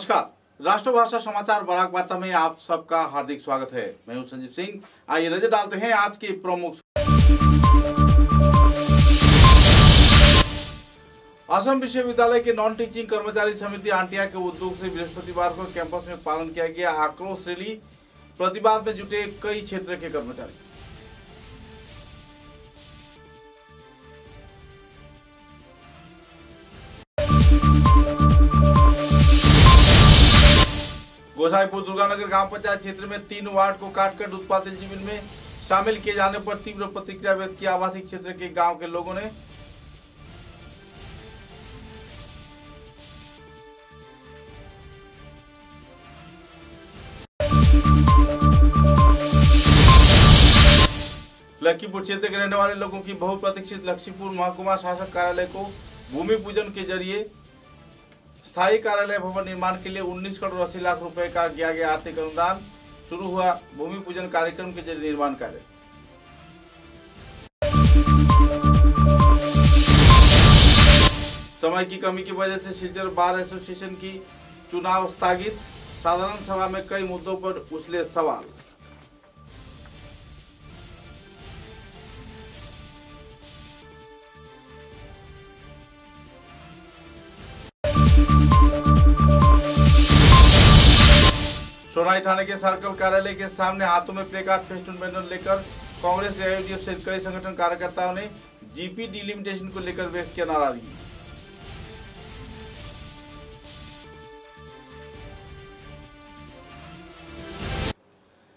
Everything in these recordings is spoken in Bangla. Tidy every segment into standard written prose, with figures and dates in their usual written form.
नमस्कार, राष्ट्रभाषा समाचार बराक वार्ता में आप सबका हार्दिक स्वागत है। मैं हूं संजीव सिंह। आइए नजर डालते हैं आज की प्रमुख। असम विश्वविद्यालय के नॉन टीचिंग कर्मचारी समिति आंटिया के उद्योग से बृहस्पतिवार को कैंपस में पालन किया गया आक्रोश रैली। प्रतिवाद में जुटे कई क्षेत्र के कर्मचारी। गोसाईपुर दुर्गानगर गांव पंचायत क्षेत्र में 3 वार्ड को काटकर उत्पादित जीवन में शामिल किए जाने पर तीव्र प्रतिक्रिया व्यक्त की आवासीय क्षेत्र के गांव के लोगों ने। लखीमपुर क्षेत्र के रहने वाले लोगों की बहुप्रतीक्षित लखीमपुर महकुमा शासक कार्यालय को भूमि पूजन के जरिए स्थायी कार्यालय भवन निर्माण के लिए 19 करोड़ 80 लाख रुपए का किया गया आर्थिक अनुदान। शुरू हुआ भूमि पूजन कार्यक्रम के जरिए निर्माण कार्य। समय की कमी की वजह से सिलचर बार एसोसिएशन की चुनाव स्थगित। साधारण सभा में कई मुद्दों पर उछले सवाल। सोनाई थाने के सर्कल कार्यालय के सामने हाथों में प्लेकार्ड फेस्टून बैनर लेकर कांग्रेस एआईयूडीएफ सहित कई संगठन कार्यकर्ताओं ने जीपी डिलिमिटेशन को लेकर व्यक्त किया नाराजगी।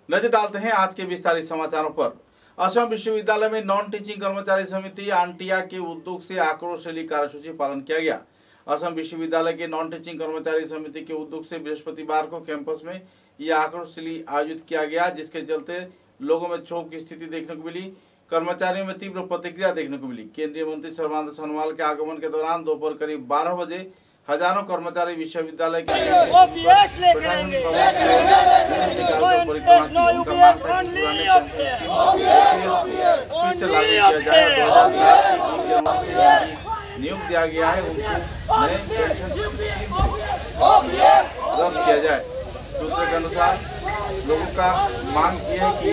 नजर डालते हैं आज के विस्तारित समाचारों पर। असम विश्वविद्यालय में नॉन टीचिंग कर्मचारी समिति आंटिया के उद्योग से आक्रोश रैली कार्यसूची पालन किया गया। असम विश्वविद्यालय के नॉन टीचिंग कर्मचारी समिति के उद्योग से बृहस्पतिवार को कैंपस में यह आक्रोश रैली आयोजित किया गया, जिसके चलते लोगों में क्षोभ की स्थिति देखने को मिली। कर्मचारियों में तीव्र प्रतिक्रिया देखने को मिली। केंद्रीय मंत्री सर्बानंद सोनोवाल के आगमन के दौरान दोपहर करीब 12 बजे हजारों कर्मचारी विश्वविद्यालय के नियुक्त दिया गया है, उनको नए रद्द किया जाए। सूत्रों के अनुसार लोगों का मांग की है कि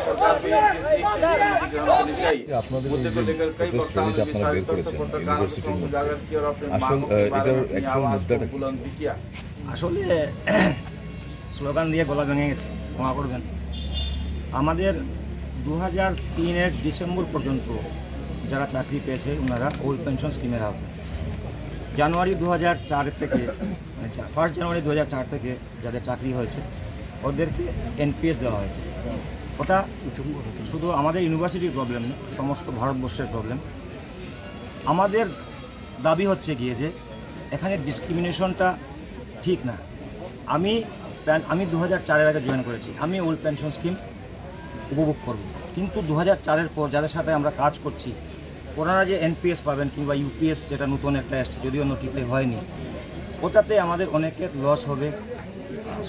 सरकार करनी चाहिए। मुद्दे को लेकर कई वक्ताओं ने पत्रकारों को उजागर किया और अपने मांगों के बारे में अपनी आवाज को बुलंद भी किया। আসলে স্লোগান দিয়ে গলা ভেঙে গেছে, ক্ষমা করবেন। আমাদের 2003 ডিসেম্বর পর্যন্ত যারা চাকরি পেয়েছে ওনারা ওল্ড পেনশন স্কিমের আওতায়। জানুয়ারি 2004 থেকে 1 জানুয়ারি 2004 থেকে যাদের চাকরি হয়েছে ওদেরকে এনপিএস দেওয়া হয়েছে। ওটা শুধু আমাদের ইউনিভার্সিটির প্রবলেম না, সমস্ত ভারতবর্ষের প্রবলেম। আমাদের দাবি হচ্ছে গিয়ে যে এখানে ডিসক্রিমিনেশনটা ঠিক না। আমি 2004-এর আগে জয়েন করেছি, আমি ওল্ড পেনশন স্কিম উপভোগ করব, কিন্তু 2004-এর পর যাদের সাথে আমরা কাজ করছি ওনারা যে এনপিএস পাবেন কিংবা ইউপিএস যেটা নতুন একটা এসছে, যদিও নোটিফাই হয়নি, ওটাতে আমাদের অনেকের লস হবে।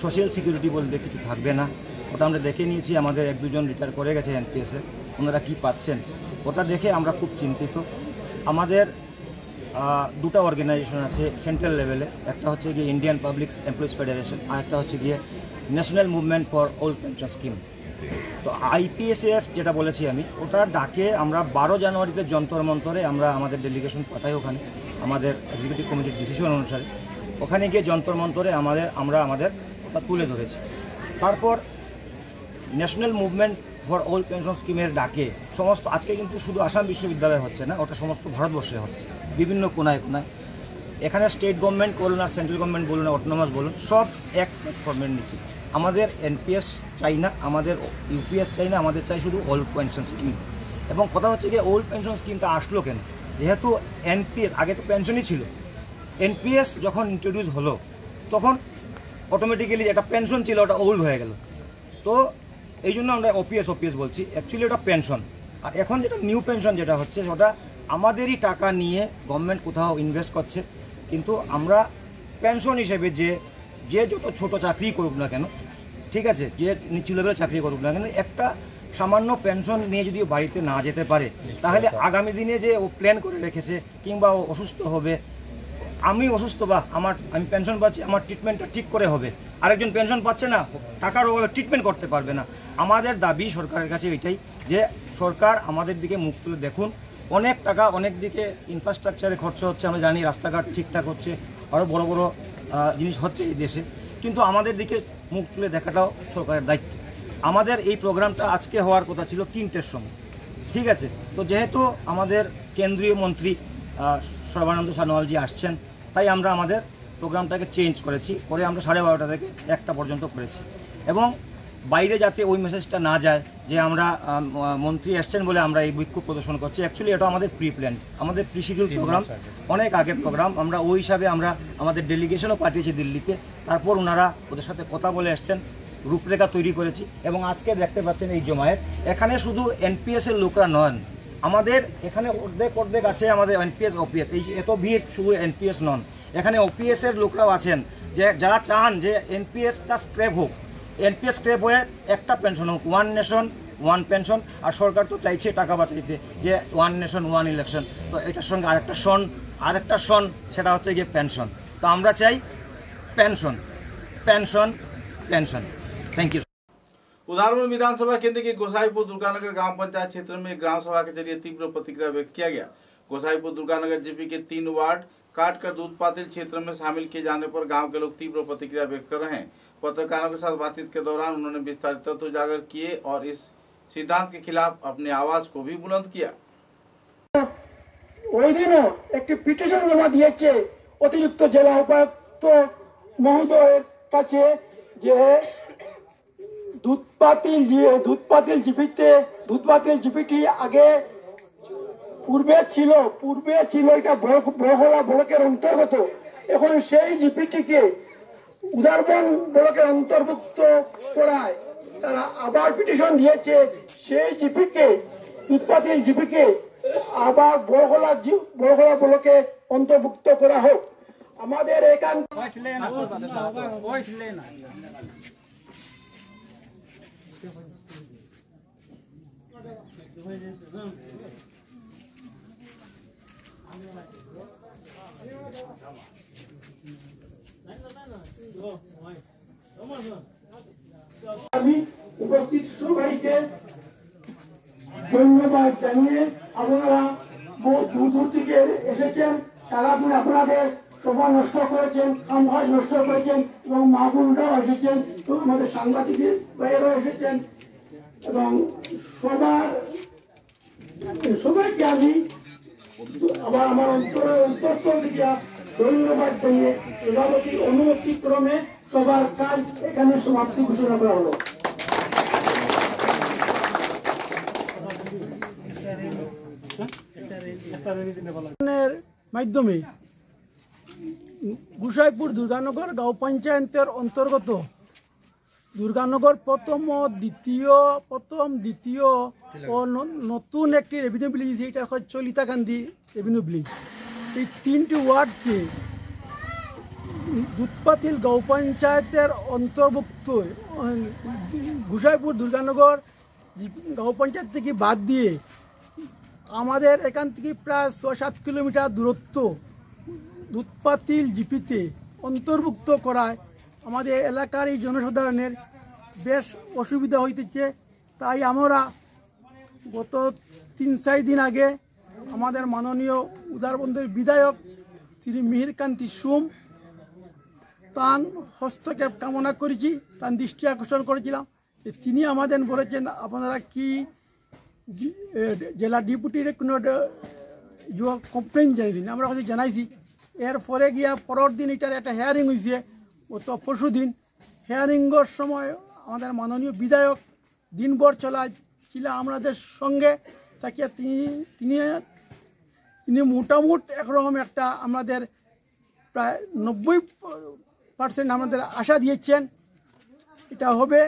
সোশ্যাল সিকিউরিটি বলতে কিছু থাকবে না। ওটা আমরা দেখে নিয়েছি, আমাদের 1-2 জন রিটায়ার করে গেছে এনপিএসে, ওনারা কি পাচ্ছেন ওটা দেখে আমরা খুব চিন্তিত। আমাদের 2টা অর্গানাইজেশন আছে সেন্ট্রাল লেভেলে, একটা হচ্ছে গিয়ে ইন্ডিয়ান পাবলিক এমপ্লয়িজ ফেডারেশন আর একটা হচ্ছে গিয়ে national movement for old pension scheme. তো আইপিএসএফ যেটা বলেছি আমি, ওটা ডাকে আমরা 12 জানুয়ারিতে যন্তর মন্তরে আমরা আমাদের ডেলিগেশন পাঠাই। ওখানে আমাদের এক্সিকিউটিভ কমিটির ডিসিশন অনুসারে ওখানে গিয়ে যন্তর মন্তরে আমরা আমাদের ওটা তুলে ধরেছি। তারপর national movement for old pension স্কিমের ডাকে সমস্ত, আজকে কিন্তু শুধু আসাম বিশ্ববিদ্যালয় হচ্ছে না, ওটা সমস্ত ভারতবর্ষে হচ্ছে, বিভিন্ন কোনায় কোনায়। এখানে স্টেট গভর্নমেন্ট বলুন আর সেন্ট্রাল গভর্নমেন্ট বলুন আর অটোনমাস বলুন, সব এক প্ল্যাটফর্মের নিচে। আমাদের এনপিএস চাই না, আমাদের ইউপিএস চাই না, আমাদের চাই শুধু ওল্ড পেনশন স্কিম। এবং কথা হচ্ছে যে ওল্ড পেনশন স্কিমটা আসলো কেন? যেহেতু এনপিএস আগে তো পেনশনই ছিল, এনপিএস যখন ইন্ট্রোডিউস হলো তখন অটোমেটিক্যালি একটা পেনশন ছিল ওটা ওল্ড হয়ে গেল। তো এই জন্য আমরা ওপিএস বলছি, অ্যাকচুয়ালি ওটা পেনশন। আর এখন যেটা নিউ পেনশন যেটা হচ্ছে ওটা আমাদেরই টাকা নিয়ে গভর্নমেন্ট কোথাও ইনভেস্ট করছে, কিন্তু আমরা পেনশন হিসেবে যে যত ছোট চাকরি করুক না কেন, ঠিক আছে, যে নিচু লেভেলে চাকরি করুক না কেন, একটা সামান্য পেনশন নিয়ে যদি বাড়িতে না যেতে পারে তাহলে আগামী দিনে যে ও প্ল্যান করে রেখেছে কিংবা ও অসুস্থ হবে আমি অসুস্থ বা আমি পেনশন পাচ্ছি, আমার ট্রিটমেন্টটা ঠিক করে হবে, আরেকজন পেনশন পাচ্ছে না, টাকার অভাবে ট্রিটমেন্ট করতে পারবে না। আমাদের দাবি সরকারের কাছে এটাই যে সরকার আমাদের দিকে মুখ তুলে দেখুন। অনেক টাকা অনেক দিকে ইনফ্রাস্ট্রাকচারে খরচ হচ্ছে, আমরা জানি রাস্তাঘাট ঠিকঠাক হচ্ছে, আরও বড় বড় জিনিস হচ্ছে এই দেশে, কিন্তু আমাদের দিকে মুখ তুলে দেখাটাও সরকারের দায়িত্ব। আমাদের এই প্রোগ্রামটা আজকে হওয়ার কথা ছিল 3টের সময়, ঠিক আছে। তো যেহেতু আমাদের কেন্দ্রীয় মন্ত্রী সর্বানন্দ সোনোয়ালজি আসছেন, তাই আমরা আমাদের প্রোগ্রামটাকে চেঞ্জ করেছি, করে আমরা 12:30 থেকে 1টা পর্যন্ত করেছি। এবং বাইরে যাতে ওই মেসেজটা না যায় যে আমরা মন্ত্রী এসছেন বলে আমরা এই বিক্ষোভ প্রদর্শন করছি, অ্যাকচুয়ালি এটা আমাদের প্রি প্ল্যান, আমাদের প্রি শিডিউল প্রোগ্রাম, অনেক আগের প্রোগ্রাম। আমরা ওই হিসাবে আমরা আমাদের ডেলিগেশনও পাঠিয়েছি দিল্লিতে, তারপর ওনারা ওদের সাথে কথা বলে এসছেন, রূপরেখা তৈরি করেছি। এবং আজকে দেখতে পাচ্ছেন এই জমায়েত, এখানে শুধু এনপিএসের লোকরা নন, আমাদের এখানে অর্ধেক আছে আমাদের এনপিএস ওপিএস, এই এত ভিড় শুধু এনপিএস নন, এখানে ওপিএস এর লোকরাও আছেন যে যারা চান যে এনপিএসটা স্ক্র্যাপ হোক, এনপিএস স্ক্র্যাপ হয়ে একটা পেনশন হোক, ওয়ান নেশন ওয়ান পেনশন। আর সরকার তো চাইছে টাকা বাঁচাইতে যে ওয়ান নেশন ওয়ান ইলেকশন, তো এটার সঙ্গে আরেকটা সন সেটা হচ্ছে গিয়ে পেনশন। তো আমরা চাই pension pension pension. Thank you. उदाहरण विधानसभा केंद्र के गोसाईपुर दुर्गानगर गांव पंचायत क्षेत्र में ग्राम सभा के जरिए तीव्र प्रतिक्रिया व्यक्त किया गया। गोसाईपुर दुर्गानगर जीपी के 3 वार्ड काटकर दूध पातिल क्षेत्र में शामिल किए जाने पर गांव के लोग तीव्र प्रतिक्रिया व्यक्त कर रहे हैं। पत्रकारों के साथ बातचीत के दौरान उन्होंने विस्तारित तथ्य उजागर किए और इस सिद्धांत के खिलाफ अपनी आवाज को भी बुलंद किया। पिटिशन जमा दिए अतिरिक्त जिला उपायुक्त महोदय दूध पातिल जीपीटी आगे पूर्वे बड़हला ब्लकेर अंतर्गत এখন সেই জিপিটিকে উদারবন ব্লকের অন্তর্ভুক্ত করায় তারা আবার পিটিশন দিয়েছে সেই জিপিকে দুধপাতিল জিপিকে আবার বড়হলা ব্লকে অন্তর্ভুক্ত করা হোক। আমাদের এখান আমি উপস্থিত সবাইকে ধন্যবাদ জানিয়ে আপনারা দূর দূর থেকে এসেছেন, সারাদিন আপনাদের সময় নষ্ট করেছেন, কাজ নষ্ট করেছেন এবং মাহবুবরাও এসেছেন, আমাদের সাংবাদিকের বাইরেও এসেছেন এবং সবাইকে আমি আবার আমার অন্তঃস্থল থেকে ধন্যবাদ জানিয়ে সভাপতির অনুমতি ক্রমে সবার কাজ এখানে সমাপ্তি ঘোষণা করা হলো। মাধ্যমে গোসাইপুর দুর্গানগর গাঁও পঞ্চায়েতের অন্তর্গত দুর্গানগর প্রথম দ্বিতীয় ও নতুন একটি রেভিনিউ ব্রিজ, এটা হয় চলিতা গান্ধী রেভিনিউ ব্রিজ, এই 3টি ওয়ার্ডকে দুধপাতিল গাঁও পঞ্চায়েতের অন্তর্ভুক্ত গোসাইপুর দুর্গানগর গাঁও পঞ্চায়েত থেকে বাদ দিয়ে আমাদের এখান থেকে প্রায় 6-7 কিলোমিটার দূরত্ব দুধপাতিল জিপিতে অন্তর্ভুক্ত করায় আমাদের এলাকার এই জনসাধারণের বেশ অসুবিধা হইতেছে। তাই আমরা গত 3-4 দিন আগে আমাদের মাননীয় উদারবন্দের বিধায়ক শ্রী মিহিরকান্তি সোম তার হস্তক্ষেপ কামনা করেছি, তার দৃষ্টি আকর্ষণ করেছিলাম। তিনি আমাদের বলেছেন আপনারা কি জেলা ডিপুটির কোনো কমপ্লেন জানিয়েছেন, আমরা হয়তো জানাইছি। এরপরে গিয়া পরের দিন এটার একটা হেয়ারিং হয়েছে গত পরশু দিন। হেয়ারিংয়ের সময় আমাদের মাননীয় বিধায়ক দিনভর ছিল আমাদের সঙ্গে তাকে তিনি মোটামুট একরকম একটা আমাদের প্রায় 90% আমাদের আশা দিয়েছেন এটা হবে,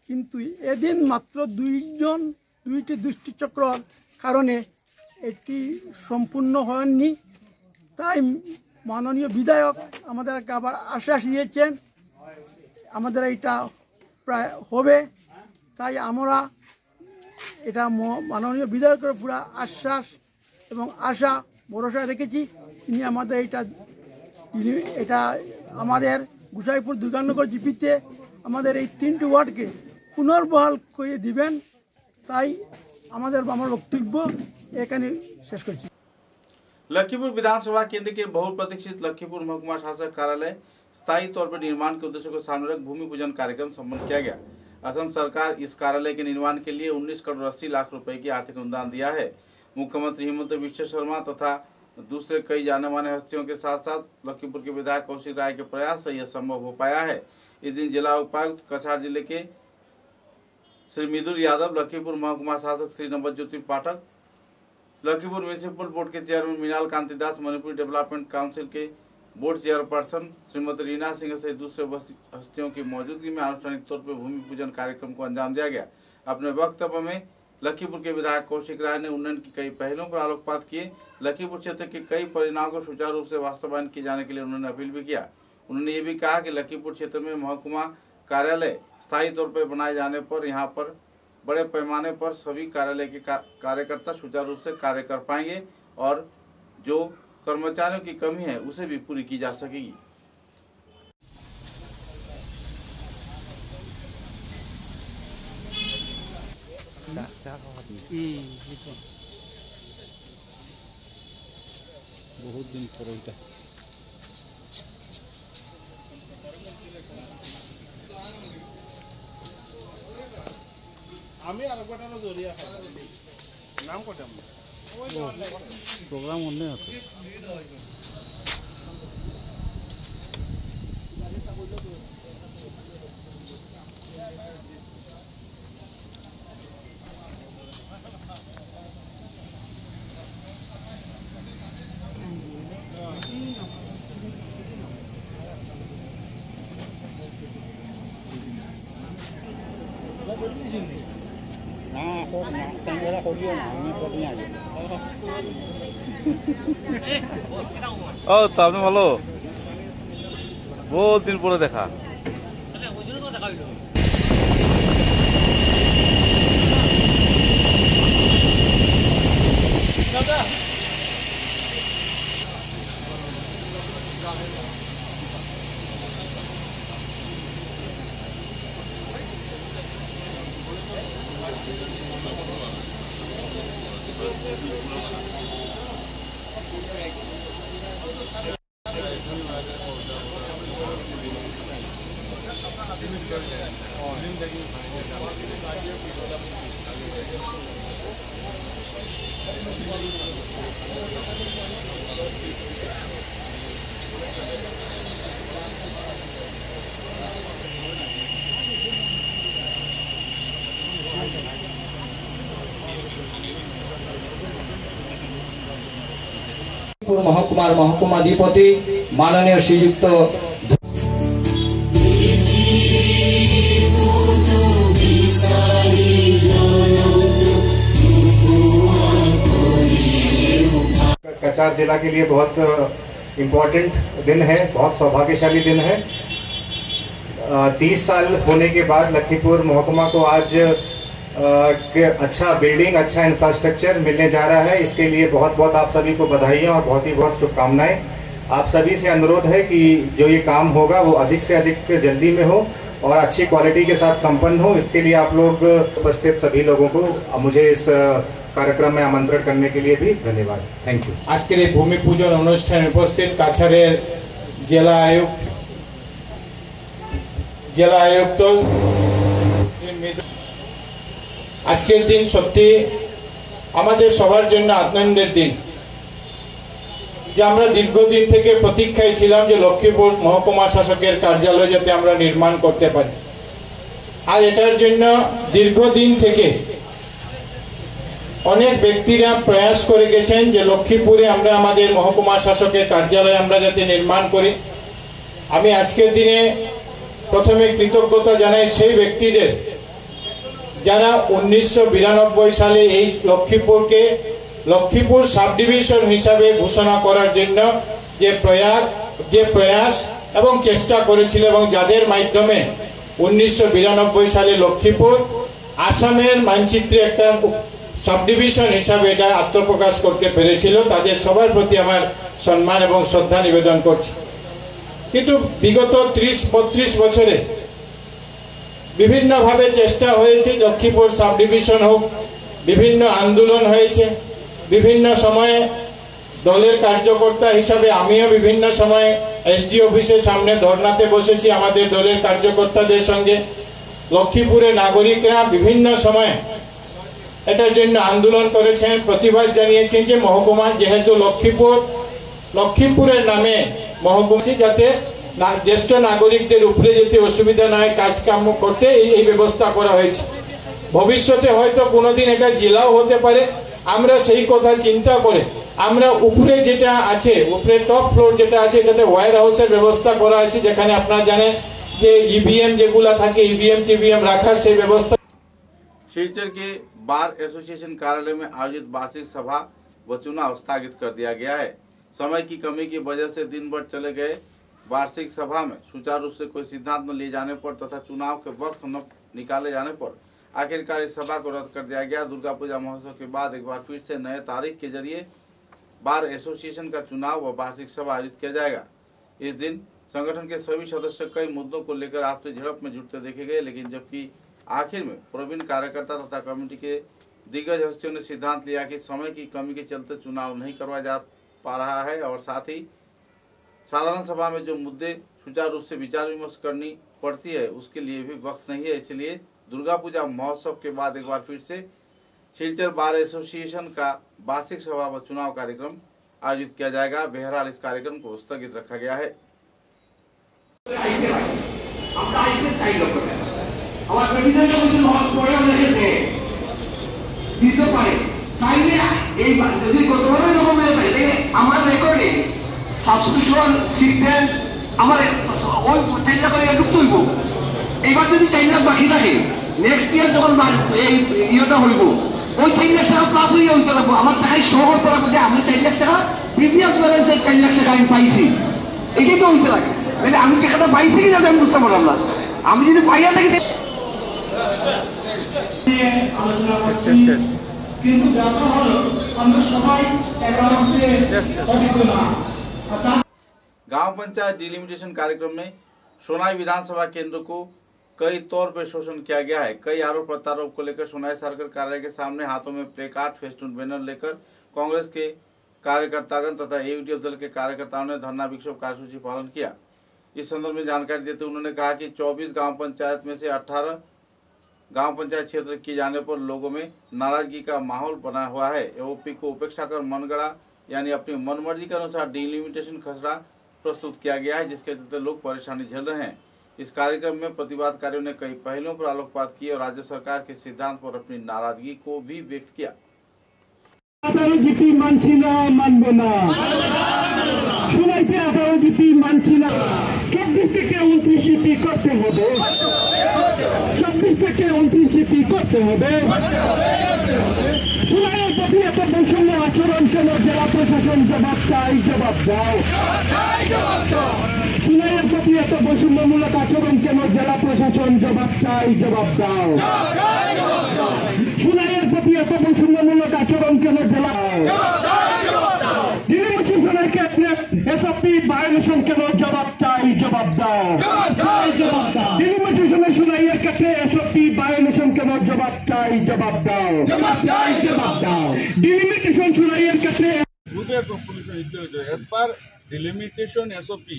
কিন্তু এদিন মাত্র দুইটি দুষ্টিচক্রর কারণে এটি সম্পূর্ণ হয়নি। তাই মাননীয় বিধায়ক আমাদেরকে আবার আশ্বাস দিয়েছেন আমাদের এটা প্রায় হবে। তাই আমরা এটা মাননীয় বিধায়কের পুরা আশ্বাস এবং আশা ভরসা রেখেছি তিনি আমাদের এটা এটা আমাদের গোসাইপুর দুর্গানগর জিপিতে আমাদের এই 3টি ওয়ার্ডকে পুনর্বহাল করে দিবেন, তাই আমার বক্তব্য এখানে শেষ করছি। लखीपुर विधानसभा केंद्र के बहुप्रतीक्षित लखीपुर महकुमा शासक कार्यालय स्थायी तौर पर निर्माण के उद्देश्य को सामने रख भूमि पूजन कार्यक्रम संपन्न किया गया। असम सरकार इस कार्यालय के निर्माण के लिए 19 करोड़ 80 लाख रुपए की आर्थिक अनुदान दिया है। मुख्यमंत्री हिमंत बिश्व शर्मा तथा दूसरे कई जाने माने हस्तियों के साथ साथ लखीपुर के विधायक कौशिक राय के प्रयास से यह संभव हो पाया है। इस दिन जिला उपायुक्त कछार जिले के श्री मिदुल यादव, लखीपुर महकुमा शासक श्री नवज्योति पाठक, लखीपुर म्यूनिसिपल बोर्ड के चेयरमैन मीनाल कांति दास, मणिपुर डेवलपमेंट काउंसिल के बोर्ड चेयरपर्सन श्रीमती रीना सिंह सहित दूसरे हस्तियों की मौजूदगी में आनुष्ठानिक तौर पर भूमि पूजन कार्यक्रम को अंजाम दिया गया। अपने वक्तव्य में लखीपुर के विधायक कौशिक राय ने उन्नयन की कई पहलों पर आलोकपात किए। लखीपुर क्षेत्र के कई परिणामों को सुचारू रूप से वास्तवायन किए जाने के लिए उन्होंने अपील भी किया। उन्होंने ये भी कहा कि लखीपुर क्षेत्र में महकुमा कार्यालय स्थायी तौर पर बनाए जाने पर यहाँ पर बड़े पैमाने पर सभी कार्यालय के कार्यकर्ता सुचारू रूप से कार्य कर पाएंगे और जो कर्मचारियों की कमी है उसे भी पूरी की जा सकेगी। बहुत दिन पर আমি আর একবার জড়িয়ে নাম কটাম প্রোগ্রাম অন্য হতো। তো আপনি ভালো, বহুত দিন পরে দেখা। महकुमार महकुमाधिपति माननीय श्रीयुक्त कछार जिला के लिए बहुत इम्पोर्टेंट दिन है, बहुत सौभाग्यशाली दिन है। 30 साल होने के बाद लखीपुर महकुमा को आज अच्छा बिल्डिंग, अच्छा इंफ्रास्ट्रक्चर मिलने जा रहा है। इसके लिए बहुत बहुत आप सभी को बधाइयाँ और बहुत ही बहुत शुभकामनाएं। आप सभी से अनुरोध है कि जो ये काम होगा वो अधिक से अधिक जल्दी में हो और अच्छी क्वालिटी के साथ संपन्न हो। इसके लिए आप लोग उपस्थित सभी लोगों को मुझे इस कार्यक्रम में आमंत्रण करने के लिए भी धन्यवाद। Thank you. आज के भूमि पूजन अनुष्ठान उपस्थित काछारेर जिला आयुक्त আজকের দিন সত্যি আমাদের সবার জন্য আনন্দের দিন, যে আমরা দীর্ঘদিন থেকে প্রতীক্ষায় ছিলাম যে লক্ষ্মীপুর মহকুমা শাসকের কার্যালয় যাতে আমরা নির্মাণ করতে পারি। আর এটার জন্য দীর্ঘদিন থেকে অনেক ব্যক্তিরা প্রয়াস করে গেছেন যে লক্ষ্মীপুরে আমরা আমাদের মহকুমা শাসকের কার্যালয় আমরা যাতে নির্মাণ করি। আমি আজকের দিনে প্রথমে কৃতজ্ঞতা জানাই সেই ব্যক্তিদের যারা 1992 সালে এই লক্ষ্মীপুরকে লক্ষ্মীপুর সাব ডিভিশন হিসাবে ঘোষণা করার জন্য যে প্রয়াস এবং চেষ্টা করেছিল এবং যাদের মাধ্যমে 1992 সালে লক্ষ্মীপুর আসামের মানচিত্রে একটা সাব ডিভিশন হিসাবে এটা আত্মপ্রকাশ করতে পেরেছিল, তাদের সবার প্রতি আমার সম্মান এবং শ্রদ্ধা নিবেদন করছি। কিন্তু বিগত 30-32 বছরে বিভিন্নভাবে চেষ্টা হয়েছে, লক্ষ্মীপুর সাব ডিভিশন হোক, বিভিন্ন আন্দোলন হয়েছে, বিভিন্ন সময়ে দলের কার্যকর্তা হিসাবে আমিও বিভিন্ন সময়ে এসডি অফিসের সামনে ধর্নাতে বসেছি আমাদের দলের কার্যকর্তাদের সঙ্গে। লক্ষ্মীপুরের নাগরিকরা বিভিন্ন সময়ে এটার জন্য আন্দোলন করেছেন, প্রতিবাদ জানিয়েছেন যে মহকুমা যেহেতু লক্ষ্মীপুরের নামে মহকুমা, যাতে জ্যেষ্ঠ নাগরিকদের উপরে যেতে অসুবিধা না হয় কাজ কাম করতে এই ব্যবস্থা করা হয়েছে। ভবিষ্যতে হয়তো কোনোদিন এটা জেলাও হতে পারে, আমরা সেই কথা চিন্তা করে আমরা উপরে যেটা আছে, উপরে টপ ফ্লোর যেটা আছে, এটাতে ওয়্যার হাউসের ব্যবস্থা করা হয়েছে, যেখানে আপনারা জানেন যে ईवीएम যেগুলা থাকে ईवीएम टीवीएम রাখার সেই ব্যবস্থা। शिलचर के बार एसोसिएशन कार्यालय में आयोजित वार्षिक सभा व चुनाव स्थगित कर दिया गया है। समय की कमी की वजह से दिन भर चले गए वार्षिक सभा में सुचारू रूप से कोई सिद्धांत न लिए जाने पर तथा चुनाव के वक्त न निकाले जाने पर आखिरकार इस सभा को रद्द कर दिया गया। दुर्गा पूजा महोत्सव के बाद एक बार फिर से नए तारीख के जरिए बार एसोसिएशन का चुनाव व वार्षिक सभा आयोजित किया जाएगा। इस दिन संगठन के सभी सदस्य कई मुद्दों को लेकर आपसी झड़प में जुटते देखे गए, लेकिन जबकि आखिर में प्रवीण कार्यकर्ता तथा कमेटी के दिग्गज हस्तियों ने सिद्धांत लिया कि समय की कमी के चलते चुनाव नहीं करवाया जा पा रहा है और साथ ही साधारण सभा में जो मुद्दे सुचारू रूप से विचार विमर्श करनी पड़ती है उसके लिए भी वक्त नहीं है। इसलिए दुर्गा पूजा महोत्सव के बाद एक बार फिर से शिलचर बार एसोसिएशन का वार्षिक सभा व चुनाव कार्यक्रम आयोजित किया जाएगा। बहरहाल इस कार्यक्रम को स्थगित रखा गया है। সাবস্ক্রিপশন সিগন্যাল আমার ওই 4 লাখ করে ঢুকতে হইব। এইবার যদি 4 লাখ বাকি থাকে নেক্সট ইয়ার যখন এই ইয়েটা হইব ওই 4 লাখ টাকা প্লাস হয়ে হইতে লাগবো। আমার টাকায় শো করতে লাগবে যে আমি 4 লাখ টাকা প্রিভিয়াস ব্যালেন্সের 4 লাখ টাকা আমি পাইছি, এটাই তো হইতে লাগে। তাহলে আমি টাকাটা পাইছি কিনা আমি বুঝতে পারলাম না। আমি যদি পাইয়া থাকি কিন্তু ব্যাপার হলো আমরা সবাই गांव पंचायत डिलिमिटेशन कार्यक्रम में सोनाई विधानसभा केंद्र को कई तौर पर शोषण किया गया है। कई आरोप प्रत्यारोप को लेकर सोनाई सर्कल कार्यालय के सामने हाथों में प्ले कार्ड फेस्टून बैनर लेकर कांग्रेस के कार्यकर्तागण तथा एयूडीएफ दल के कार्यकर्ताओं ने धरना विक्षोभ कार्यसूची पालन किया। इस संदर्भ में जानकारी देते उन्होंने कहा कि 24 गांव पंचायत में से 18 गांव पंचायत क्षेत्र किए जाने पर लोगों में नाराजगी का माहौल बना हुआ है। एओपी को उपेक्षा कर मनगढ़ा यानी अपनी मनमर्जी के अनुसार डिलिमिटेशन खसरा प्रस्तुत किया गया है, जिसके चलते लोग परेशानी झेल रहे हैं। इस कार्यक्रम में प्रतिवादकारियों ने कई पहलुओं पर आलोकपात किए और राज्य सरकार के सिद्धांत पर अपनी नाराजगी को भी व्यक्त किया। আচরণ কেন জেলা প্রশাসন জবাব চাই, জবাব দাও। সুনাইয়ের প্রতি এত বৈষম্যমূলক আচরণ কেন জেলা প্রশাসন জবাব চাই, জবাব দাও। সুনাইয়ের প্রতি এত বৈষম্যমূলক আচরণ কেন জেলা ডিলিমিটেশনের ক্ষেত্রে এসপি ভায়োলেশন কেন জবাব চাই, জবাব দাও। ডিলিমিটেশনের সুনাইয়ের ক্ষেত্রে এসপি ভায়োলেশন কেন জবাব চাই, জবাব দাও। ডিলিমিটেশন সুনাইয়ের ক্ষেত্রে গ্রুপের প্রপোজিশন ইতে হইছে এস পার ডিলিমিটেশন এসওপি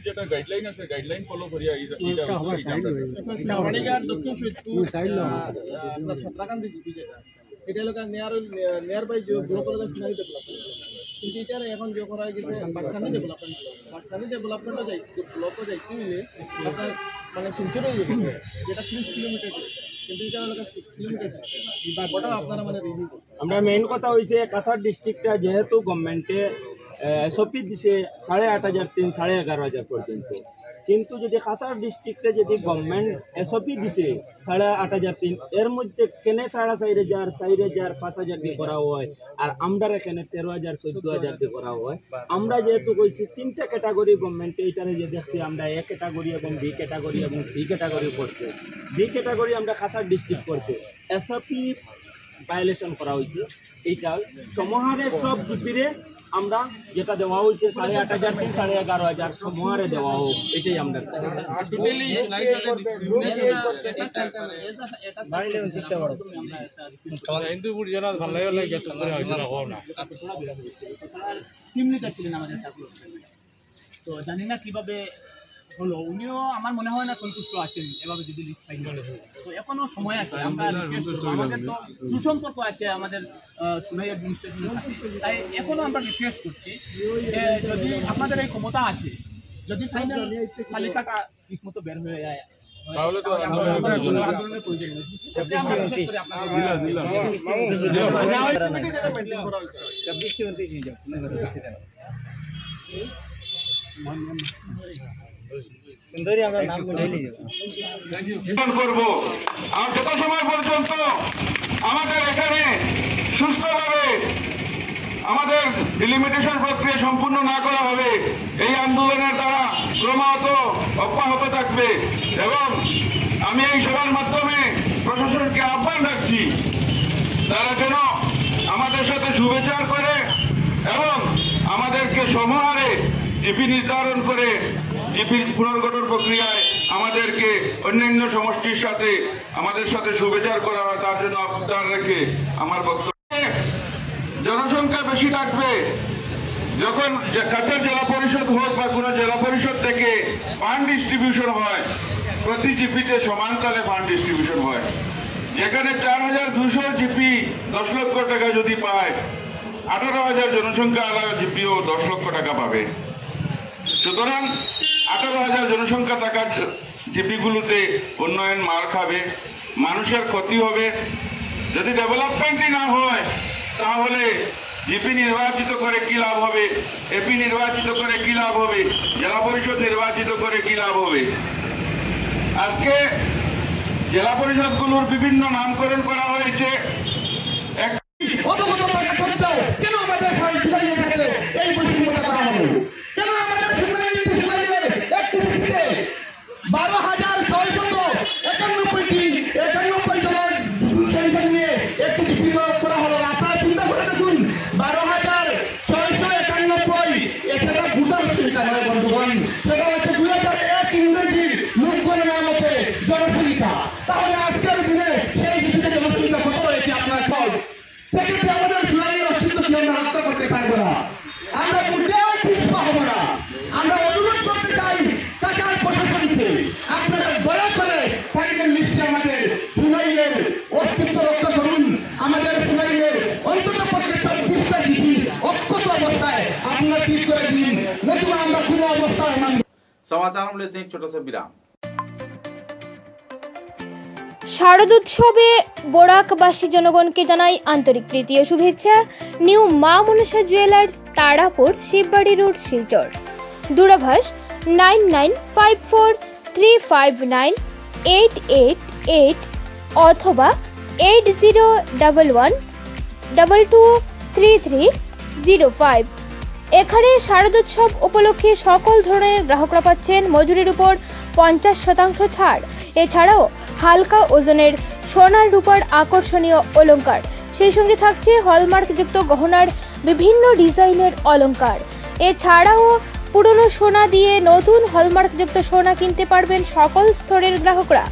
যেটা গাইডলাইন আছে গাইডলাইন ফলো করিয়া এটা মানিগার দক্ষিণ সুইদপুর আপনার ছাত্রাকান্দি জিপি যেটা এটা লোক নিয়ার বাই ব্লক কলেজ ফিনারি ডেভেলপমেন্ট কিন্তু এটা এখন যে করা গেছে বাসখানি ডেভেলপমেন্ট যাই ব্লকও যাইতে হইলে আপনার মানে শিলচরে যেটা 30 কিলোমিটার কিন্তু এটা লোক 6 কিলোমিটার ওটা আপনারা মানে রিভিউ আমরা মেইন কথা হইছে কাছাড় ডিস্ট্রিক্টটা যেহেতু গভর্নমেন্টে এসওপি দিছে 8,500 থেকে 11,500 পর্যন্ত, কিন্তু যদি কাছাড় ডিস্ট্রিক্টে যদি গভর্নমেন্ট এসওপি দিছে 8,500 এর মধ্যে কেনে 4,500 4,000 5,000 দিয়ে করা হয় আর আমরা এখানে 13,000 14,000 দিয়ে করা হয়। আমরা যেহেতু কইছি 3টা ক্যাটাগরি গভর্নমেন্টে এইটারে যে দেখছি আমরা এ ক্যাটাগরি এবং বি ক্যাটাগরি এবং সি ক্যাটাগরি করছে। বি ক্যাটাগরি আমরা কাছাড় ডিস্ট্রিক্ট করছে এসওপি ভায়োলেশন করা হয়েছে। এইটা সমহারে সব জিপিরে আমরা যেটা দেওয়া হয়েছে 8,500 থেকে 11,500 সময়ারে দেওয়া হোক, এটাই আমরা চেষ্টা করো। তো জানি না কিভাবে হলো, উনিও আমার মনে হয় না সন্তুষ্ট আছেন এভাবে যদি লিস্ট ফাইনাল হয়। তো এখনো সময় আছে, আমরা রিকোয়েস্ট করব, আমাদের তো সুসম্পর্ক আছে আমাদের সুনাই অ্যাডমিনিস্ট্রেশনের সাথে, তাই এখনো আমরা রিকোয়েস্ট করছি যে যদি আপনাদের এই ক্ষমতা আছে, যদি ফাইনাল তালিকাটা ঠিকমতো বের হয়ে যায় তাহলে তো আন্দোলনের প্রয়োজন নেই। করবো আর যত সময় পর্যন্ত আমাদের এখানে সুস্থভাবে আমাদের ডিলিমিটেশন প্রক্রিয়া সম্পূর্ণ না করা হবে, এই আন্দোলনের দ্বারা ক্রমাগত অব্যাহত থাকবে। এবং আমি এই সভার মাধ্যমে প্রশাসনকে আহ্বান রাখছি, তারা যেন আমাদের সাথে সুবিচার করে এবং আমাদেরকে সমহারে জিপি নির্ধারণ করে জিপির পুনর্গঠন প্রক্রিয়ায় আমাদেরকে অন্যান্য সমষ্টির সাথে আমাদের সাথে সুবিচার করা হয়, তার জন্য আবদার রেখে আমার বক্তব্য। জনসংখ্যা বেশি থাকবে, যখন কাছাড় জেলা পরিষদ হোক বা কোন জেলা পরিষদ থেকে ফান্ড ডিস্ট্রিবিউশন হয়, প্রতি জিপিতে সমানতালে ফান্ড ডিস্ট্রিবিউশন হয়। যেখানে 4,200 জিপি 10 লক্ষ টাকা যদি পায়, 18,000 জনসংখ্যা আলাদা জিপিও 10 লক্ষ টাকা পাবে। সুতরাং 18,000 জনসংখ্যা থাকার জিপিগুলোতে উন্নয়ন মার খাবে, মানুষের ক্ষতি হবে। যদি ডেভেলপমেন্টই না হয় তাহলে জিপি নির্বাচিত করে কি লাভ হবে, এপি নির্বাচিত করে কি লাভ হবে, জেলা পরিষদ নির্বাচিত করে কি লাভ হবে। আজকে জেলা পরিষদগুলোর বিভিন্ন নামকরণ করা হয়েছে। কেন আমাদের এই বৈষম্যটা করা হবে? কেন আমাদের 12,691টি জনের সংখ্যা নিয়ে একটি জিপি করা হলো? আপনারা চিন্তা করে দেখুন, 12,691 সেটা ভোটার সংখ্যা নয় বন্ধুগণ, সেটা হচ্ছে 2001 ইংরেজির লোকগণনার মতে জনসংখ্যা। তাহলে আজকের দিনে সেই জিপিতে জনসংখ্যা কত রয়েছে আপনার সব? সেক্ষেত্রে আমাদের সুনাইয়ের অস্তিত্বকে আমরা রক্ষা করতে পারবো না, আমরা মুদ্রাও পিছপা হবো না। আমরা অনুরোধ করতে চাই কাছাড় প্রশাসনকে, আপনারা দয়া করে ফাইনাল লিস্টে আমাদের সুনাইয়ের অস্তিত্ব রক্ষা করুন। আমাদের সুনাইয়ের অন্তত পক্ষে 24টা জিপি অক্ষত অবস্থায় আপনারা ঠিক করে দিন, নতুবা আমরা কোনো অবস্থায় মানব। समाचार में लेते हैं एक छोटा सा विराम। শারদোৎসবে বরাকবাসী জনগণকে জানাই আন্তরিক প্রীতি ও শুভেচ্ছা। নিউ মা মনসা জুয়েলার্স, তারাপুর, শিববাড়ি রোড, শিলচর। দূরভাষ 9954359888 অথবা 8011223305। এখানে শারদোৎসব উপলক্ষে সকল ধরনের গ্রাহকরা পাচ্ছেন মজুরির উপর 50% ছাড়। এছাড়াও হালকা ওজনের সোনার রূপার আকর্ষণীয় অলংকার, সেই সঙ্গে থাকছে হলমার্কযুক্ত গহনার বিভিন্ন ডিজাইনের অলংকার। এছাড়াও পুরনো সোনা দিয়ে নতুন হলমার্কযুক্ত সোনা কিনতে পারবেন সকল স্তরের গ্রাহকরা।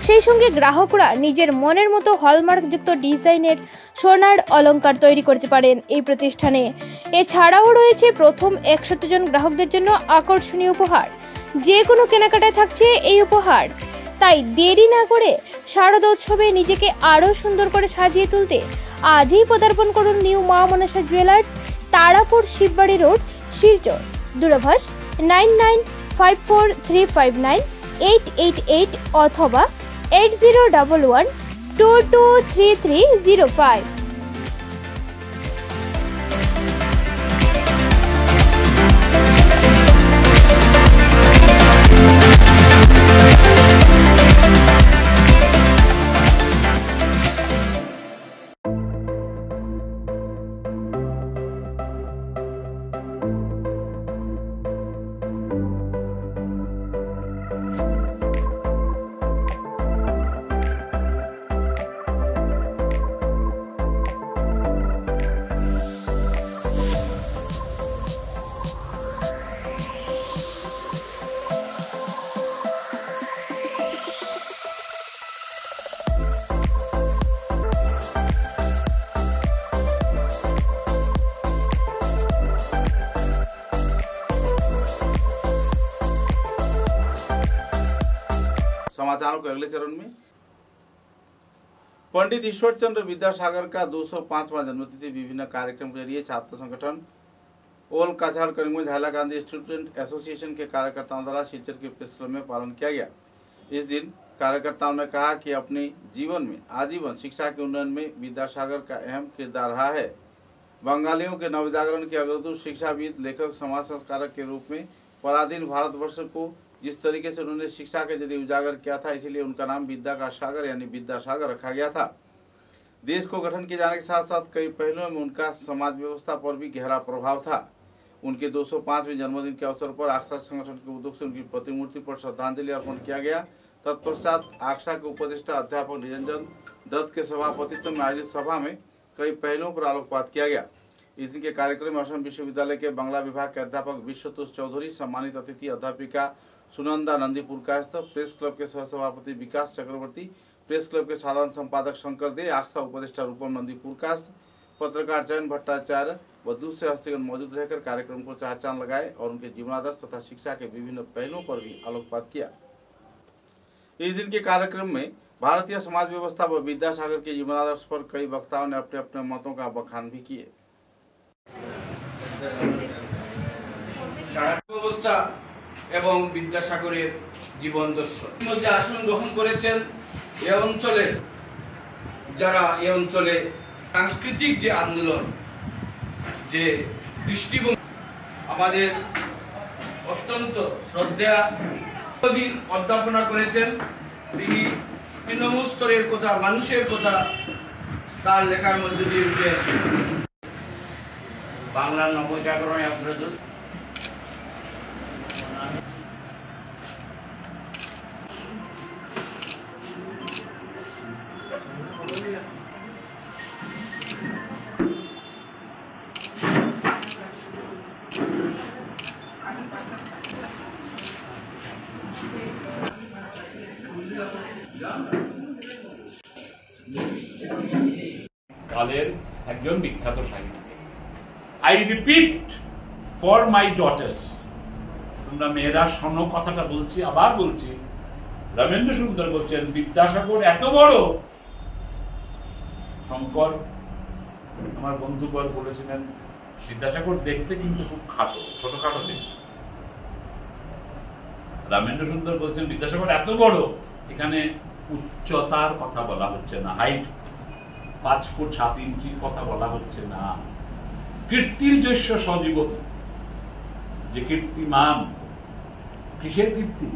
সেই সঙ্গে গ্রাহকরা নিজের মনের মতো হলমার্কযুক্ত ডিজাইনের সোনার অলংকার তৈরি করতে পারেন এই প্রতিষ্ঠানে। এছাড়াও রয়েছে প্রথম 100 জন গ্রাহকদের জন্য আকর্ষণীয় উপহার। যে কোনো কেনাকাটায় থাকছে এই উপহার। তাই দেরি না করে শারদোৎসবে নিজেকে আরও সুন্দর করে সাজিয়ে তুলতে আজই পদার্পণ করুন নিউ মা মনসা জুয়েলার্স, তারাপুর, শিববাড়ি রোড, শিলচর। দূরভাষ 9954359888 অথবা 8011223305। समाचारों के अगले चरण में पंडित ईश्वर चंद्र विद्यासागर का 205वां जन्मतिथि विभिन्न कार्यक्रम के जरिए छात्र संगठन ओल काछाड़ करीमगंज हाइला गांधी स्टूडेंट एसोसिएशन के कार्यकर्ताओं द्वारा शिलचर के प्रेस क्लब में पालन किया गया। इस दिन कार्यकर्ताओं ने कहा कि अपने जीवन में आजीवन शिक्षा के उन्नयन में विद्यासागर का अहम किरदार रहा है। बंगालियों के नवजागरण के अग्रदूत शिक्षाविद, लेखक, समाज संस्कारक के रूप में पराधीन भारतवर्ष को जिस तरीके से उन्होंने शिक्षा के जरिए उजागर किया था, इसलिए उनका नाम विद्या का सागर यानी विद्यासागर रखा गया था। देश को गठन किए जाने के साथ साथ कई पहलुओं में उनका समाज व्यवस्था पर भी गहरा प्रभाव था। उनके 205वें जन्मदिन के अवसर पर आक्सा संगठन के उद्योग से उनकी प्रतिमूर्ति पर श्रद्धांजलि अर्पण किया गया। तत्पश्चात आक्सा के उपदेष्टा अध्यापक निरंजन दत्त के सभापतित्व में आयोजित सभा में कई पहलुओं पर आलोकपात किया गया। इस दिन के कार्यक्रम में असम विश्वविद्यालय के बांग्ला विभाग के अध्यापक विश्वतोष चौधरी, सम्मानित अतिथि अध्यापिका सुनंदा नंदीपुर कायस्थ, प्रेस क्लब के सहसभापति विकास चक्रवर्ती, प्रेस क्लब के साधारण संपादक शंकर दे, आक्सा उपदेष्टा रूपम नंदीपुर कायस्थ, पत्रकार चयन भट्टाचार्य व दूसरे हस्तीगण मौजूद रहकर कार्यक्रम को चार चांद लगाए और उनके जीवनादर्श तथा शिक्षा के विभिन्न पहलुओं पर भी आलोकपात किया। इस दिन के कार्यक्रम में भारतीय समाज व्यवस्था व विद्यासागर के जीवनादर्श पर कई वक्ताओं ने अपने अपने मतों का बखान भी किए। ব্যবস্থা এবং বিদ্যাসাগরের জীবন দর্শন মধ্যে আসন গ্রহণ করেছেন এই অঞ্চলের যারা এই অঞ্চলে সাংস্কৃতিক যে আন্দোলন যে দৃষ্টিভঙ্গি আমাদের অত্যন্ত শ্রদ্ধা দিন অধ্যাপনা করেছেন। তিনি তৃণমূল স্তরের কথা, মানুষের কথা তার লেখার মধ্যে দিয়ে উঠে আসে। বাংলা নবজাগরণে অগ্রদূত কালের একজন বিখ্যাত সাহিত্যিক। I repeat for my daughters, তোমরা মেয়েরা শোনো, কথাটা বলছি, আবার বলছি। রমেন্দ্র সুন্দর বলছেন বিদ্যাসাগর এত বড়। শঙ্কর আমার বন্ধুবর বলেছিলেন বিদ্যাসাগর দেখতে কিন্তু খুব খাটো, ছোটখাটো দেখতে। রমেন্দ্র সুন্দর বলছেন বিদ্যাসাগর এত বড়, এখানে উচ্চতার কথা বলা হচ্ছে না, হাইট 5 ফুট 7 ইঞ্চির কথা বলা হচ্ছে না, কীর্তির জৈশ্য সজীবতা, যে কীর্তিমান। কিসের কীর্তি?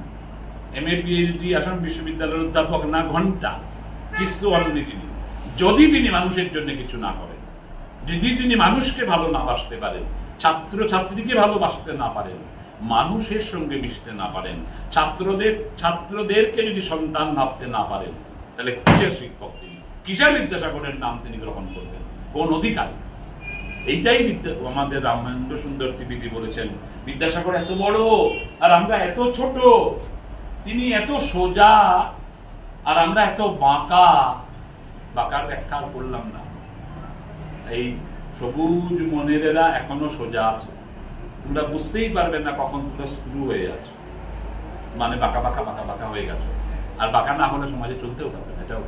MA PhD আসাম বিশ্ববিদ্যালয়ের অধ্যাপক না, ঘন্টা কিছু অনেক তিনি। যদি তিনি মানুষের জন্য কিছু না করেন, যদি তিনি মানুষকে ভালো না বাসতে পারেন, ছাত্র ছাত্রীকে ভালোবাসতে না পারেন, মানুষের সঙ্গে মিশতে না পারেন, ছাত্রদেরকে যদি সন্তান ভাবতে না পারেন, তাহলে কিসের শিক্ষক তিনি? কিসের বিদ্যাসাগরের নাম তিনি গ্রহণ করবেন? কোন অধিকার? এইটাই আমাদের রামেন্দ্র সুন্দর ত্রিবেদী বলেছেন বিদ্যাসাগর এত বড় আর আমরা এত ছোট, তিনি এত সোজা আর আমরা এত বাঁকা। বাঁকার ব্যাখ্যা করলাম না। এই সবুজ মনেরা এখনো সোজা আছে, তোমরা বুঝতেই পারবে না কখন তোমরা শুরু হয়ে যাচ্ছ, মানে বাঁকা বাঁকা বাঁকা বাঁকা হয়ে গেছে। আর বাঁকা না হলে সমাজে চলতেও পারবে না, এটাও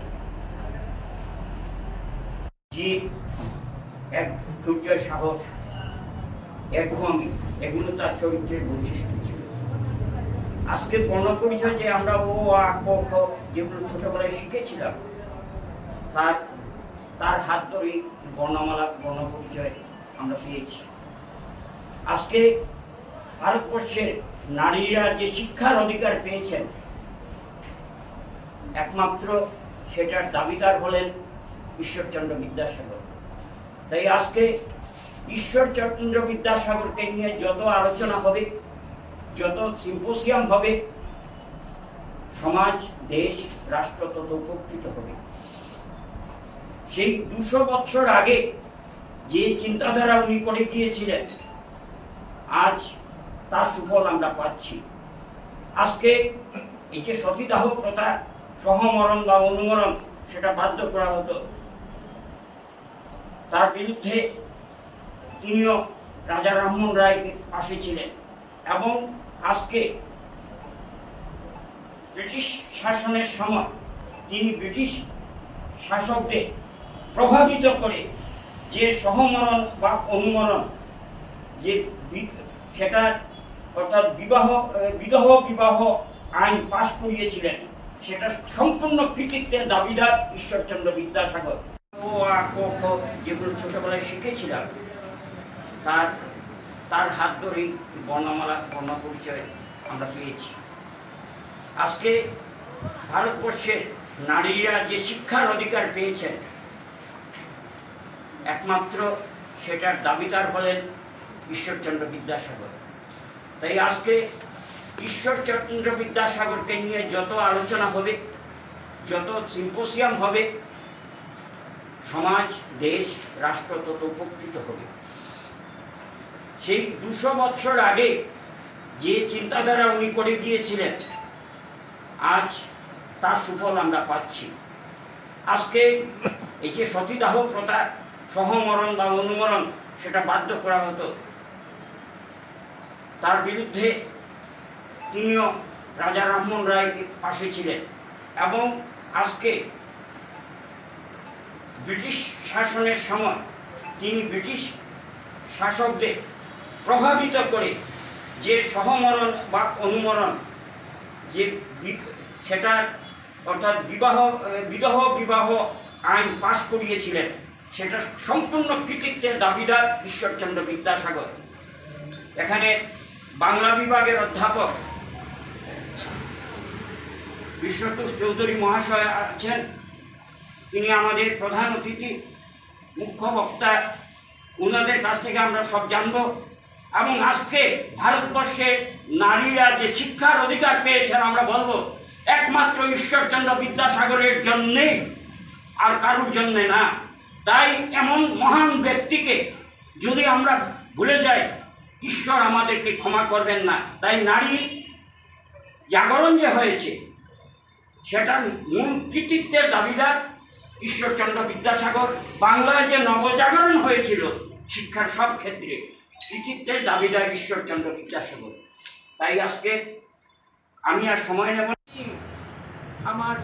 ঠিক। এক ধৈর্য, সাহস, একঘমি, এগুলো তার চরিত্রের বৈশিষ্ট্য ছিল। আজকে বর্ণপরিচয় যে আমরা ও আ ক খ যেগুলো ছোটবেলায় শিখেছিলাম, তার হাত ধরেই বর্ণমালা, বর্ণপরিচয় আমরা পেয়েছি। আজকে ভারতবর্ষের নারীরা যে শিক্ষার অধিকার পেয়েছেন, একমাত্র সেটার দাবিদার হলেন ঈশ্বরচন্দ্র বিদ্যাসাগর। তাই আজকে ঈশ্বরচন্দ্র বিদ্যাসাগরকে নিয়ে যত আলোচনা হবে, যত সিম্পোসিয়াম হবে, সমাজ, দেশ, রাষ্ট্র তত উপকৃত হবে। সেই 200 বছর আগে যে চিন্তাধারা উনি করে গিয়েছিলেন, আজ তার সুফল আমরা পাচ্ছি। আজকে এই যে সতীদাহ প্রথা, সহমরণ বা অনুমরণ, সেটা বাধ্য করা হতো, তার বিরুদ্ধে তিনিও রাজা রামমোহন রায়ের পাশে ছিলেন। এবং আজকে ব্রিটিশ শাসনের সময় তিনি ব্রিটিশ শাসকদের প্রভাবিত করে যে সহমরণ বা অনুমরণ যে সেটা অর্থাৎ বিধবা বিবাহ আইন পাশ করিয়েছিলেন, সেটা সম্পূর্ণ কৃতিত্বের দাবিদার ঈশ্বরচন্দ্র বিদ্যাসাগর। ও আ ক খ যেগুলো ছোটবেলায় শিখেছিলাম তার হাত ধরেই বর্ণমালা বর্ণ পরিচয় আমরা পেয়েছি। আজকে ভারতবর্ষের নারীরা যে শিক্ষার অধিকার পেয়েছেন, একমাত্র সেটার দাবিদার হলেন ঈশ্বরচন্দ্র বিদ্যাসাগর। তাই আজকে ঈশ্বরচন্দ্র বিদ্যাসাগরকে নিয়ে যত আলোচনা হবে, যত সিম্পোসিয়াম হবে, সমাজ, দেশ, রাষ্ট্র তত উপকৃত হবে। সেই 200 বছর আগে যে চিন্তাধারা উনি করে গিয়েছিলেন, আজ তার সুফল আমরা পাচ্ছি। আজকে এই যে সতীদাহ প্রথা, সহমরণ বা অনুমরণ, সেটা বাধ্য করা হতো, তার বিরুদ্ধে তিনিও রাজা রামমোহন রায়ের পাশে ছিলেন। এবং আজকে ব্রিটিশ শাসনের সময় তিনি ব্রিটিশ শাসকদের প্রভাবিত করে যে সহমরণ বা অনুমরণ যে সেটা অর্থাৎ বিধবা বিবাহ আইন পাশ করিয়েছিলেন, সেটা সম্পূর্ণ কৃতিত্বের দাবিদার ঈশ্বরচন্দ্র বিদ্যাসাগর। এখানে বাংলা বিভাগের অধ্যাপক বিশ্বতোষ চৌধুরী মহাশয় আছেন, তিনি আমাদের প্রধান অতিথি, মুখ্য বক্তা। ওনাদের কাছ থেকে আমরা সব জানব। এবং আজকে ভারতবর্ষে নারীরা যে শিক্ষার অধিকার পেয়েছেন, আমরা বলবো একমাত্র ঈশ্বরচন্দ্র বিদ্যাসাগরের জন্যেই, আর কারোর জন্যে না। তাই এমন মহান ব্যক্তিকে যদি আমরা ভুলে যাই, ঈশ্বর আমাদেরকে ক্ষমা করবেন না। তাই নারী জাগরণ যে হয়েছে, সেটার মূল কৃতিত্বের দাবিদার ঈশ্বরচন্দ্র বিদ্যাসাগর। বাংলায় যে নবজাগরণ হয়েছিল শিক্ষার সব ক্ষেত্রে, কৃতিত্বের দাবিদার ঈশ্বরচন্দ্র বিদ্যাসাগর। তাই আজকে আমি আর সময় নেব। আমার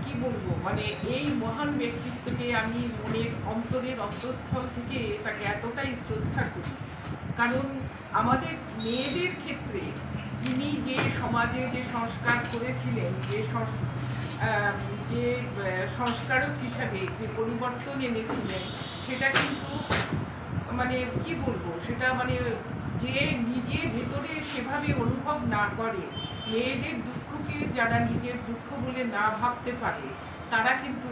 কি বলবো, মানে এই মহান ব্যক্তিত্বকে আমি মনের অন্তরের অন্তঃস্থল থেকে তাকে এতটাই শ্রদ্ধা করি। কারণ আমাদের মেয়েদের ক্ষেত্রে তিনি যে সমাজে যে সংস্কার করেছিলেন, যে সংস্কারক হিসাবে যে পরিবর্তন এনেছিলেন, সেটা কিন্তু মানে কি বলবো, সেটা মানে যে নিজে ভেতরে সেভাবে অনুভব না করে, মেয়েদের দুঃখকে যারা নিজের দুঃখ বলে না ভাবতে পারে, তারা কিন্তু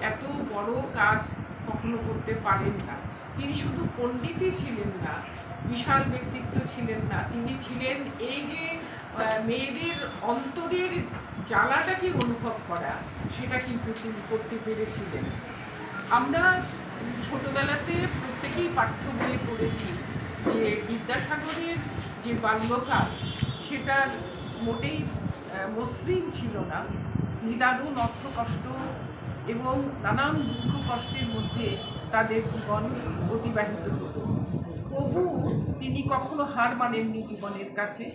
এত বড় কাজ কখনো করতে পারেন না। তিনি শুধু পণ্ডিতই ছিলেন না, বিশাল ব্যক্তিত্ব ছিলেন না, তিনি ছিলেন এই যে মেয়েদের অন্তরের জ্বালাটাকে অনুভব করা, সেটা কিন্তু তিনি করতে পেরেছিলেন। আমরা ছোটবেলাতে প্রত্যেকেই পাঠ্য বইয়ে পড়েছি যে বিদ্যাসাগরের যে বাল্যকাল, সেটা মোটেই মসৃণ ছিল না। নিদারুণ অর্থকষ্ট এবং নানান দুঃখ কষ্টের মধ্যে তাদের জীবন অতিবাহিত হতো। তবু তিনি কখনো হার মানেননি জীবনের কাছে।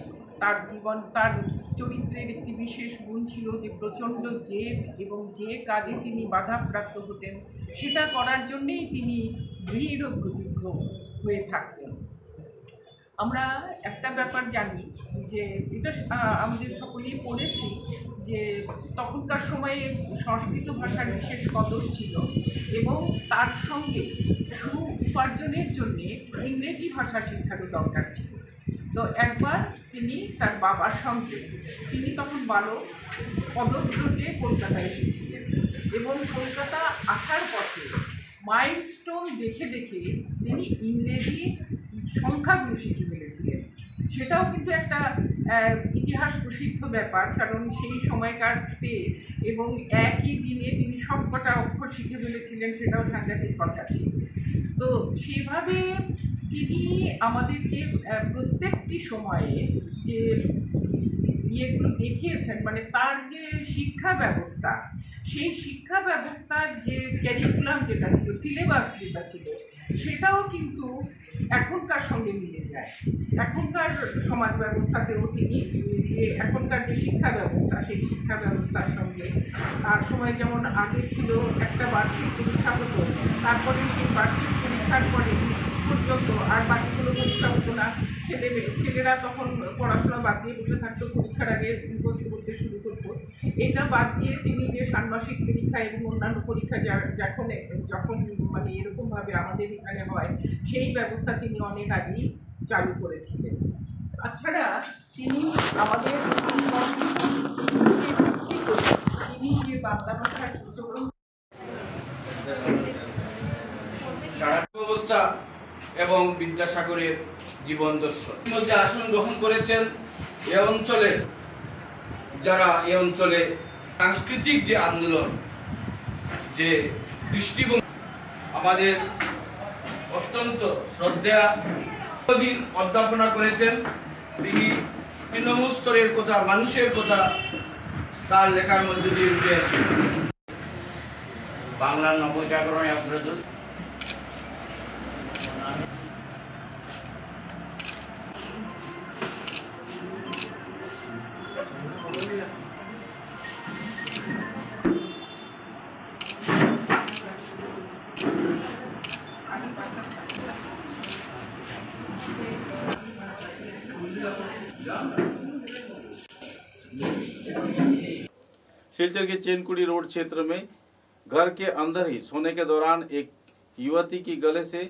তার চরিত্রের একটি বিশেষ গুণ ছিল যে প্রচণ্ড জেদ, এবং যে কাজে তিনি বাধাপ্রাপ্ত হতেন সেটা করার জন্যেই তিনি দৃঢ় প্রতিজ্ঞ হয়ে থাকতেন। আমরা একটা ব্যাপার জানি যে এটা আমাদের সকলেই পড়েছি যে তখনকার সময়ে সংস্কৃত ভাষার বিশেষ কদর ছিল, এবং তার সঙ্গে উপার্জনের জন্যে ইংরেজি ভাষা শিক্ষারও দরকার ছিল। তো একবার তিনি তার বাবার সঙ্গে, তিনি তখন বালক, পদব্রজে কলকাতায় এসেছিলেন, এবং কলকাতা আসার পথে মাইলস্টোন দেখে দেখে তিনি ইংরেজি সংখ্যাগুলো শিখে ফেলেছিলেন। সেটাও কিন্তু একটা ইতিহাস প্রসিদ্ধ ব্যাপার, কারণ সেই সময়কারতে এবং একই দিনে তিনি সবকটা অক্ষর শিখে ফেলেছিলেন, সেটাও সাংঘাতিক কথা ছিল। তো সেইভাবে তিনি আমাদেরকে প্রত্যেকটি সময়ে যে ইয়েগুলো দেখিয়েছেন, মানে তার যে শিক্ষা ব্যবস্থা, সেই শিক্ষা ব্যবস্থার যে ক্যারিকুলাম যেটা ছিল, সিলেবাস যেটা ছিল, সেটাও কিন্তু এখনকার সঙ্গে মিলে যায়। এখনকার সমাজ ব্যবস্থাতেও তিনি যে এখনকার যে শিক্ষা ব্যবস্থা, সেই শিক্ষা ব্যবস্থার সঙ্গে আর সময় যেমন আগে ছিল একটা বার্ষিক পরীক্ষা হতো, তারপরে সেই বার্ষিক পরীক্ষার পরে পর্যন্ত আর বাকিগুলো পরীক্ষা হতো না। ছেলেরা তখন পড়াশোনা বাদ দিয়ে বসে থাকতো, পরীক্ষার আগে মুখস্থ করতে শুরু করতো। এটা বাদ দিয়ে তিনি যে ষান্মাসিক পরীক্ষা এবং অন্যান্য পরীক্ষা যখন মানে এরকমভাবে আমাদের এখানে হয়, সেই ব্যবস্থা তিনি অনেক আগেই চালু করেছিলেন। তাছাড়া তিনি আমাদের তিনি যে বাংলা ভাষার প্রচলন ব্যবস্থা এবং বিদ্যাসাগরের জীবন দর্শন মধ্যে আসন গ্রহণ করেছেন এ অঞ্চলের যারা এ অঞ্চলে সাংস্কৃতিক যে আন্দোলন, যে দৃষ্টিভঙ্গি আমাদের অত্যন্ত শ্রদ্ধা দিন অধ্যাপনা করেছেন। তিনি তৃণমূল স্তরের কথা, মানুষের কথা তার লেখার মধ্যে দিয়ে উঠে আসে। বাংলার নবজাগরণে অগ্রদূত सिलचर के चैनकुड़ी रोड क्षेत्र में घर के अंदर ही सोने के दौरान एक युवती की गले से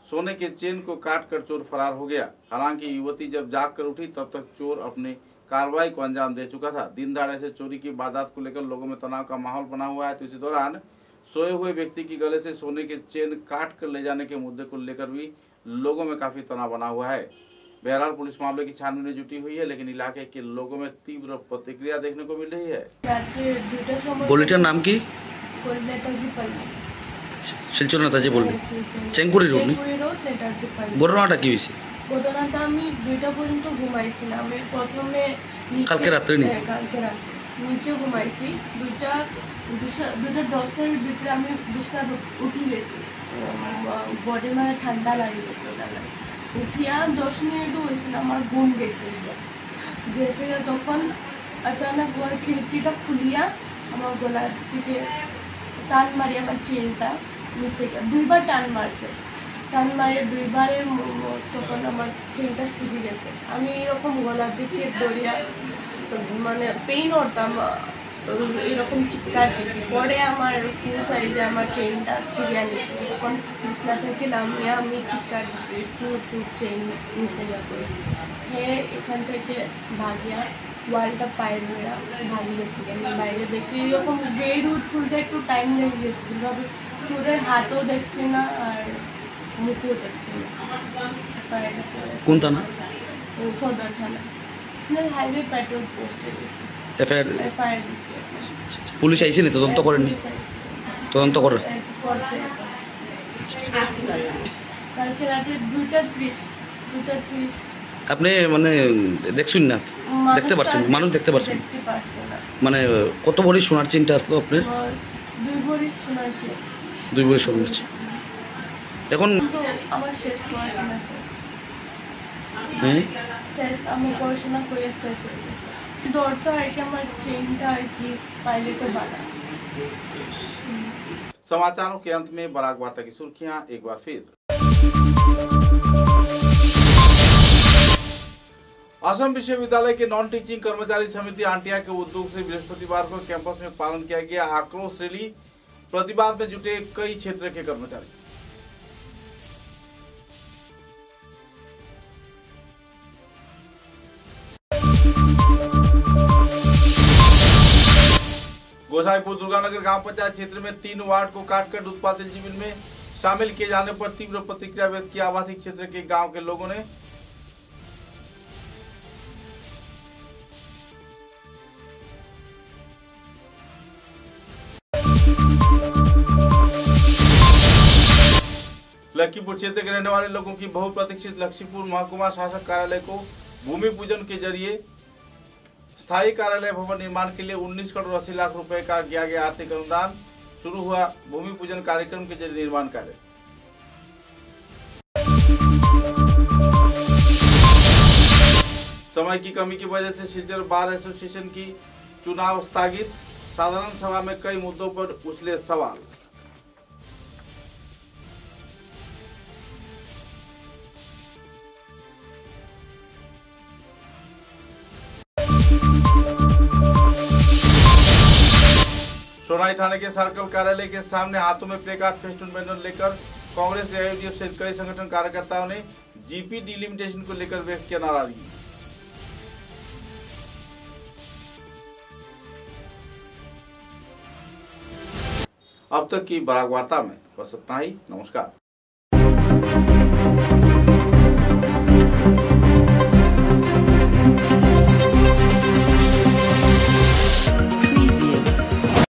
सोने के चेन को काटकर चोर फरार हो गया। हालांकि युवती जब जाग कर उठी तब तक चोर अपने कार्रवाई को अंजाम दे चुका था। दिन दहाड़े से चोरी की वारदात को लेकर लोगों में तनाव का माहौल बना हुआ है। तो इसी दौरान सोए हुए व्यक्ति की गले से सोने के चेन काट कर ले जाने के मुद्दे को लेकर भी लोगों में काफी तनाव बना हुआ है। बहरहाल पुलिस मामले की छानबीन में जुटी हुई है, लेकिन इलाके के लोगों में तीव्र प्रतिक्रिया देखने को मिल रही है। গলিটার নাম কি? শিলচর নেতাজি বললেন চেঙ্কুরি রোড নি ঘটনাটা কি হয়েছে? ঘটনাটা আমি 2টা পর্যন্ত ঘুমাইছি না। আমি প্রথমে কালকে রাত্রে নিচে ঘুমাইছি। 2:10 ভিতরে আমি বিছনা উঠি গেছি, বডি মানে ঠান্ডা লাগে গেছে। উঠিয়া 10 মিনিটও হয়েছে না, আমার ঘুম গেছে। তখন अचानक ঘর খিড়কিটা খুলিয়া আমার গলার দিকে টান মারি আমার চেনটা মিশে গেল। 2বার টান মারছে, টান মারিয়ে 2বারের তখন আমার চেনটা ছিঁড়ে গেছে। আমি এরকম গলার দিকে দৌড়িয়া মানে পেইন হতাম, এরকম চিৎকার দিয়েছি। পরে আমার পুষাই যে আমার চেনটা ছিঁড়িয়া নিয়েছে। তখন বিছনা থেকে নামিয়ে আমি চিৎকার দিয়েছি, চুর চুর চেন মিশে গেল করে। হ্যাঁ, এখান থেকে ভাগিয়া ওয়ালটা পায়ের হয়ে ভাঙি গেছে। আমি বাইরে দেখছি এরকম বেড উঠ খুলতে একটু টাইম লেগে গেছে, কিন্তু চোরের হাতও দেখছি না আর মুখেও দেখছি না। কোন থানা? সদর থানা, ন্যাশনাল হাইওয়ে পেট্রোল পোস্টে গেছি। এফআইআর দিছি। পুলিশ আইছে না? তদন্ত করেননি? তদন্ত করে কালকে রাতে 2:30 আপনি মানে দেখছেন না? দেখতে পারছেন? মানুষ দেখতে পারছেন? মানে কত ভরি সোনার চেনটা আসলো আপনার? 2 ভরি সোনার চেন। 2 ভরি সোনার চেন। এখন আমার শেষ পড়াশোনা শেষ। হ্যাঁ, শেষ আমার পড়াশোনা করে শেষ হয়ে গেছে। ডরটা আর কি আমার চেনটা আর কি পাইলে तो बाला। समाचारों के अंत में बराक वार्ता की सुर्खियां एक बार फिर। असम विश्वविद्यालय के नॉन टीचिंग कर्मचारी समिति आंटिया के उद्योग से बृहस्पतिवार को कैंपस में पालन किया गया आक्रोश रैली। प्रतिवाद में जुटे कई क्षेत्र के कर्मचारी। गोसाईपुर दुर्गानगर गांव पंचायत क्षेत्र में 3 वार्ड को काटकर उत्पादित जीवन में शामिल किए जाने पर तीव्र प्रतिक्रिया व्यक्त की आवासीय क्षेत्र के गांव के लोगों ने। लखीपुर क्षेत्र के रहने वाले लोगों की बहुप्रतीक्षित लखीपुर महकुमा शासक कार्यालय को भूमि पूजन के जरिए स्थायी कार्यालय भवन निर्माण के लिए 19 करोड़ 80 लाख रुपए का किया गया आर्थिक अनुदान। शुरू हुआ भूमि पूजन कार्यक्रम के जरिए निर्माण कार्य। समय की कमी की वजह से शिलचर बार एसोसिएशन की चुनाव स्थगित। साधारण सभा में कई मुद्दों पर उछले सवाल। सोनाई थाने के सर्कल कार्यालय के सामने हाथों में प्लेकार्ड फेस्टून बैनर लेकर कांग्रेस एआईयूडीएफ सहित कई संगठन कार्यकर्ताओं ने जीपी डिलिमिटेशन को लेकर व्यक्त किया नाराजगी। अब तक की बराक वार्ता में बस इतना ही। नमस्कार।